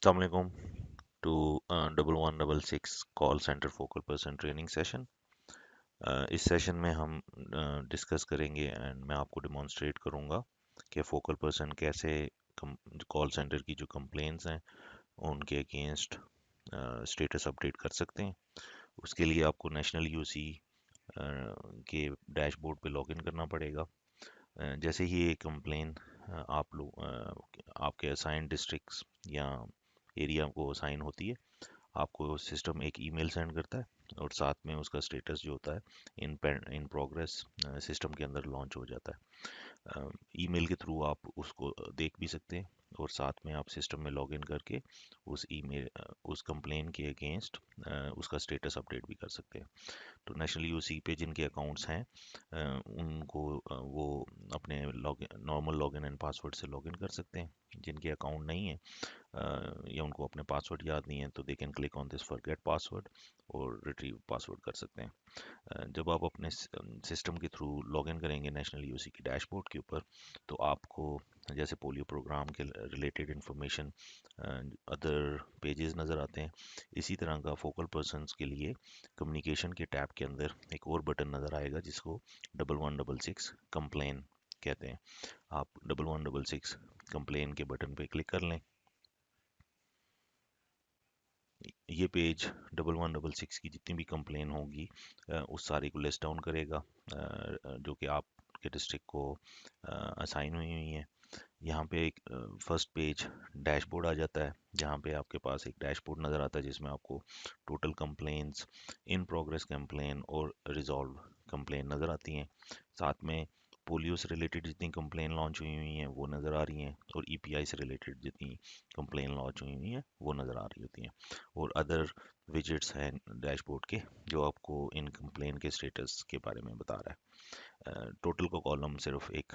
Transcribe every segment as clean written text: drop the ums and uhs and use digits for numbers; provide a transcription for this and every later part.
Assalamualaikum to 1166 call centre focal person training session. इस session में हम डिस्कस करेंगे एंड मैं आपको डिमॉन्स्ट्रेट करूंगा कि फोकल पर्सन कैसे कॉल सेंटर की जो कंप्लेंट्स हैं उनके अगेंस्ट स्टेटस अपडेट कर सकते हैं। उसके लिए आपको नेशनल यूसी के डैशबोर्ड पे लॉगिन करना पड़ेगा। जैसे ही ये कंप्लेन आप लोग आपके असाइन डिस्ट्रिक्ट्स या एरिया को असाइन होती है, आपको सिस्टम एक ईमेल सेंड करता है और साथ में उसका स्टेटस जो होता है इन प्रोग्रेस सिस्टम के अंदर लॉन्च हो जाता है। ईमेल के थ्रू आप उसको देख भी सकते हैं और साथ में आप सिस्टम में लॉगिन करके उस ईमेल उस कंप्लेन के अगेंस्ट उसका स्टेटस अपडेट भी कर सकते हैं। तो नेशनल यूसी पे जिनके अकाउंट्स हैं उनको वो अपने नॉर्मल लॉगिन एंड पासवर्ड से लॉगिन कर सकते हैं। जिनके अकाउंट नहीं है या उनको अपने पासवर्ड याद नहीं है तो they can click on this forget password और रिट्रीव पासवर्ड कर सकते हैं। जब आप अपने सिस्टम के थ्रू लॉगिन करेंगे नेशनल यूसी की डैशबोर्ड के ऊपर, तो आपको जैसे पोलियो प्रोग्राम के रिलेटेड इंफॉर्मेशन अदर पेजेस नज़र आते हैं। इसी तरह का फोकल पर्सन्स के लिए कम्युनिकेशन के टैब के अंदर एक और बटन नज़र आएगा जिसको 1166 कंप्लेन कहते हैं। आप 1166 कंप्लेन के बटन पे क्लिक कर लें। ये पेज 1166 की जितनी भी कंप्लेन होगी उस सारी को लिस्ट डाउन करेगा जो कि आपके डिस्ट्रिक्ट को असाइन हुई है। यहाँ पे एक फर्स्ट पेज डैशबोर्ड आ जाता है जहाँ पे आपके पास एक डैशबोर्ड नज़र आता है जिसमें आपको total complaints, in progress complain और रिजॉल्व कंप्लेन नज़र आती हैं। साथ में पोलियो से रिलेटेड जितनी कंप्लेन लॉन्च हुई हैं वो नज़र आ रही हैं और ईपीआई से रिलेटेड जितनी कंप्लेन लॉन्च हुई हैं वो नज़र आ रही होती हैं। और अदर विजेट्स हैं डैशबोर्ड के जो आपको इन कंप्लेन के स्टेटस के बारे में बता रहा है। टोटल का कॉलम सिर्फ एक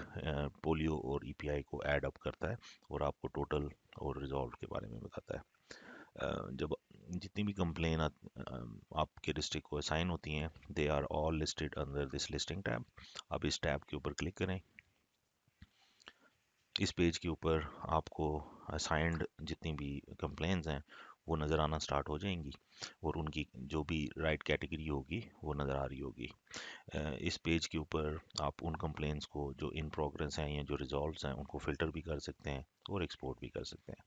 पोलियो और ईपीआई को ऐड अप करता है और आपको टोटल और रिजॉल्व के बारे में बताता है। जब जितनी भी कंप्लेन आपके डिस्ट्रिक्ट को असाइन होती हैं, they are all listed under this listing tab. आप इस टैब के ऊपर क्लिक करें। इस पेज के ऊपर आपको असाइंड जितनी भी कंप्लेंट्स हैं वो नज़र आना स्टार्ट हो जाएंगी और उनकी जो भी राइट कैटेगरी होगी वो नज़र आ रही होगी। इस पेज के ऊपर आप उन कंप्लेंट्स को जो इन प्रोग्रेस हैं या जो रिजॉल्व्स हैं उनको फ़िल्टर भी कर सकते हैं और एक्सपोर्ट भी कर सकते हैं।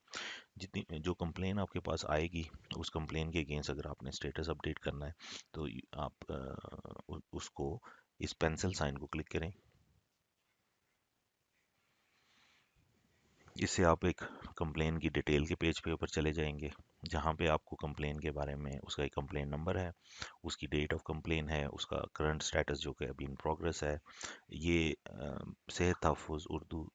जितनी जो कंप्लेन आपके पास आएगी उस कंप्लेन के अगेंस्ट अगर आपने स्टेटस अपडेट करना है तो आप उसको इस पेंसिल साइन को क्लिक करें। इससे आप एक कंप्लेन की डिटेल के पेज पे ऊपर चले जाएंगे जहाँ पे आपको कंप्लेन के बारे में उसका एक कंप्लेन नंबर है, उसकी डेट ऑफ कंप्लेन है, उसका करंट स्टेटस जो कि अभी इन प्रोग्रेस है। ये सेहत तहफ़्फ़ुज़ उर्दू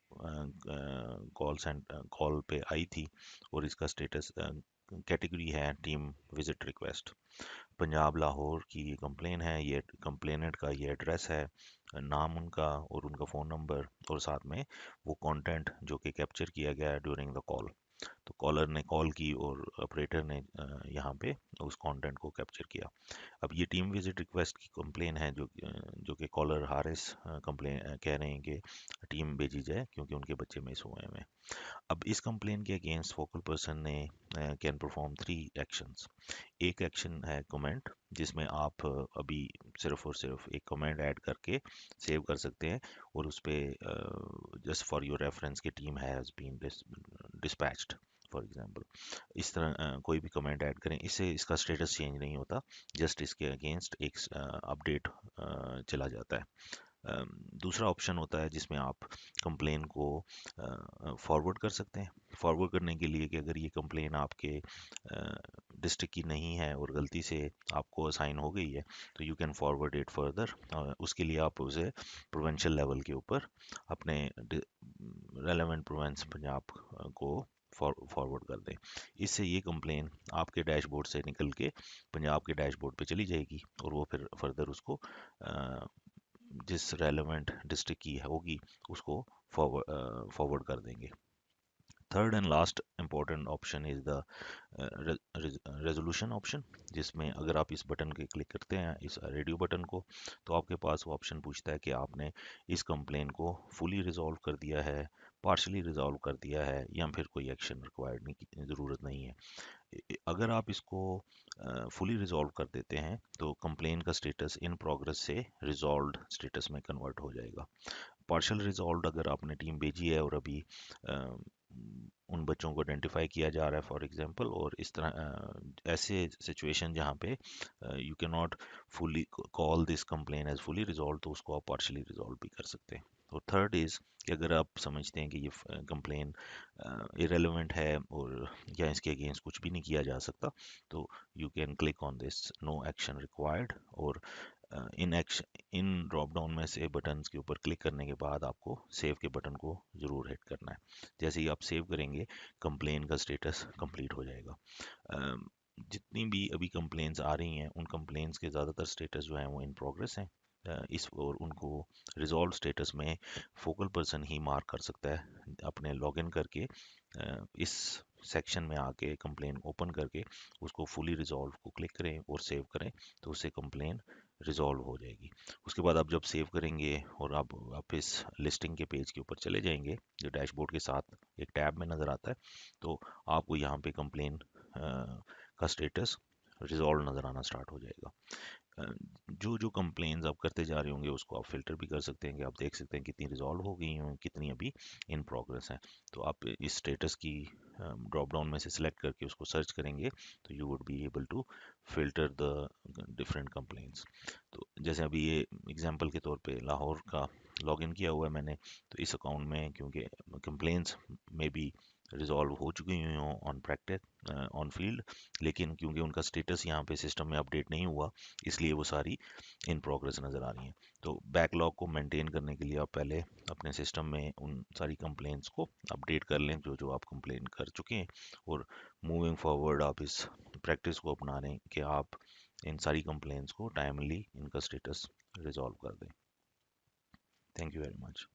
कॉल पे आई थी और इसका स्टेटस कैटेगरी है team visit request. Punjab Lahore की ये कंप्लेन है, ये कंप्लेनेंट का ये एड्रेस है, नाम उनका और उनका फ़ोन नंबर और साथ में वो कंटेंट जो कि कैप्चर किया गया है ड्यूरिंग द कॉल। तो कॉलर ने कॉल की और ऑपरेटर ने यहाँ पे उस कंटेंट को कैप्चर किया। अब ये टीम विजिट रिक्वेस्ट की कंप्लेन है जो कि कॉलर हारिस कंप्लेन कह रहे हैं कि टीम भेजी जाए क्योंकि उनके बच्चे मिस हुए हैं। अब इस कंप्लेन के अगेंस्ट फोकल पर्सन ने कैन परफॉर्म 3 एक्शंस। एक एक्शन है कमेंट जिसमें आप अभी सिर्फ और सिर्फ एक कमेंट ऐड करके सेव कर सकते हैं और उस पे जस्ट फॉर योर रेफरेंस की team has been dispatched for example. इस तरह कोई भी कमेंट ऐड करें, इससे इसका स्टेटस चेंज नहीं होता, जस्ट इसके अगेंस्ट एक अपडेट चला जाता है। दूसरा ऑप्शन होता है जिसमें आप कंप्लेन को फॉरवर्ड कर सकते हैं। फॉरवर्ड करने के लिए कि अगर ये कंप्लेन आपके डिस्ट्रिक्ट की नहीं है और गलती से आपको असाइन हो गई है तो you can forward it further. उसके लिए आप उसे प्रोविंशियल लेवल के ऊपर अपने रेलेवेंट प्रोविंस पंजाब को फॉरवर्ड कर दें। इससे ये कंप्लेन आपके डैशबोर्ड से निकल के पंजाब के डैशबोर्ड पे चली जाएगी और वो फिर फर्दर उसको जिस रेलेवेंट डिस्ट्रिक्ट की होगी उसको फॉरवर्ड कर देंगे। Third and last important option is the resolution option, जिसमें अगर आप इस बटन के क्लिक करते हैं इस रेडियो बटन को तो आपके पास वो ऑप्शन पूछता है कि आपने इस कंप्लेन को फुली रिजॉल्व कर दिया है, पार्शली रिजॉल्व कर दिया है या फिर कोई एक्शन रिक्वायर्ड नहीं की ज़रूरत नहीं है। अगर आप इसको फुली रिजॉल्व कर देते हैं तो कंप्लेन का स्टेटस इन प्रोग्रेस से रिजॉल्व्ड स्टेटस में कन्वर्ट हो जाएगा। पार्शल रिजॉल्व अगर आपने टीम भेजी है और अभी उन बच्चों को आइडेंटिफाई किया जा रहा है फॉर एग्जांपल, और इस तरह ऐसे सिचुएशन जहाँ पे you can not fully call this complain as fully resolve, तो उसको आप पार्शली रिजॉल्व भी कर सकते हैं। और थर्ड इज़ कि अगर आप समझते हैं कि ये कंप्लेन इरेलीवेंट है और या इसके अगेंस्ट कुछ भी नहीं किया जा सकता, तो you can click on this no action required, और in action in drop down में से बटन्स के ऊपर क्लिक करने के बाद आपको सेव के बटन को ज़रूर हिट करना है। जैसे ही आप सेव करेंगे कंप्लेन का स्टेटस कंप्लीट हो जाएगा। जितनी भी अभी कंप्लेंट्स आ रही हैं उन कंप्लेंट्स के ज़्यादातर स्टेटस जो हैं वो इन प्रोग्रेस हैं। इस और उनको रिजॉल्व स्टेटस में फोकल पर्सन ही मार्क कर सकता है अपने लॉगिन करके। इस सेक्शन में आके कंप्लेन ओपन करके उसको फुली रिजॉल्व को क्लिक करें और सेव करें, तो उससे कंप्लेन रिजॉल्व हो जाएगी। उसके बाद आप जब सेव करेंगे और आप वापस लिस्टिंग के पेज के ऊपर चले जाएंगे जो डैशबोर्ड के साथ एक टैब में नज़र आता है, तो आपको यहाँ पे कंप्लेन का स्टेटस रिजॉल्व नज़र आना स्टार्ट हो जाएगा। अ, जो जो कंप्लेंट्स आप करते जा रहे होंगे उसको आप फिल्टर भी कर सकते हैं कि आप देख सकते हैं कितनी रिजॉल्व हो गई हैं, कितनी अभी इन प्रोग्रेस हैं। तो आप इस स्टेटस की ड्रॉप डाउन में से सिलेक्ट करके उसको सर्च करेंगे तो you would be able to filter the different complaints. तो जैसे अभी ये एग्जांपल के तौर पे लाहौर का लॉगिन किया हुआ है मैंने, तो इस अकाउंट में क्योंकि कंप्लेंट्स में भी रिजॉल्व हो चुकी हुई हों ऑन प्रैक्टिस ऑन फील्ड, लेकिन क्योंकि उनका स्टेटस यहाँ पे सिस्टम में अपडेट नहीं हुआ, इसलिए वो सारी इन प्रोग्रेस नज़र आ रही हैं। तो बैकलॉग को मेंटेन करने के लिए आप पहले अपने सिस्टम में उन सारी कंप्लेंट्स को अपडेट कर लें जो जो आप कंप्लेन कर चुके हैं, और मूविंग फॉरवर्ड आप इस प्रैक्टिस को अपना लें कि आप इन सारी कंप्लेंट्स को टाइमली इनका स्टेटस रिजॉल्व कर दें। Thank you very much.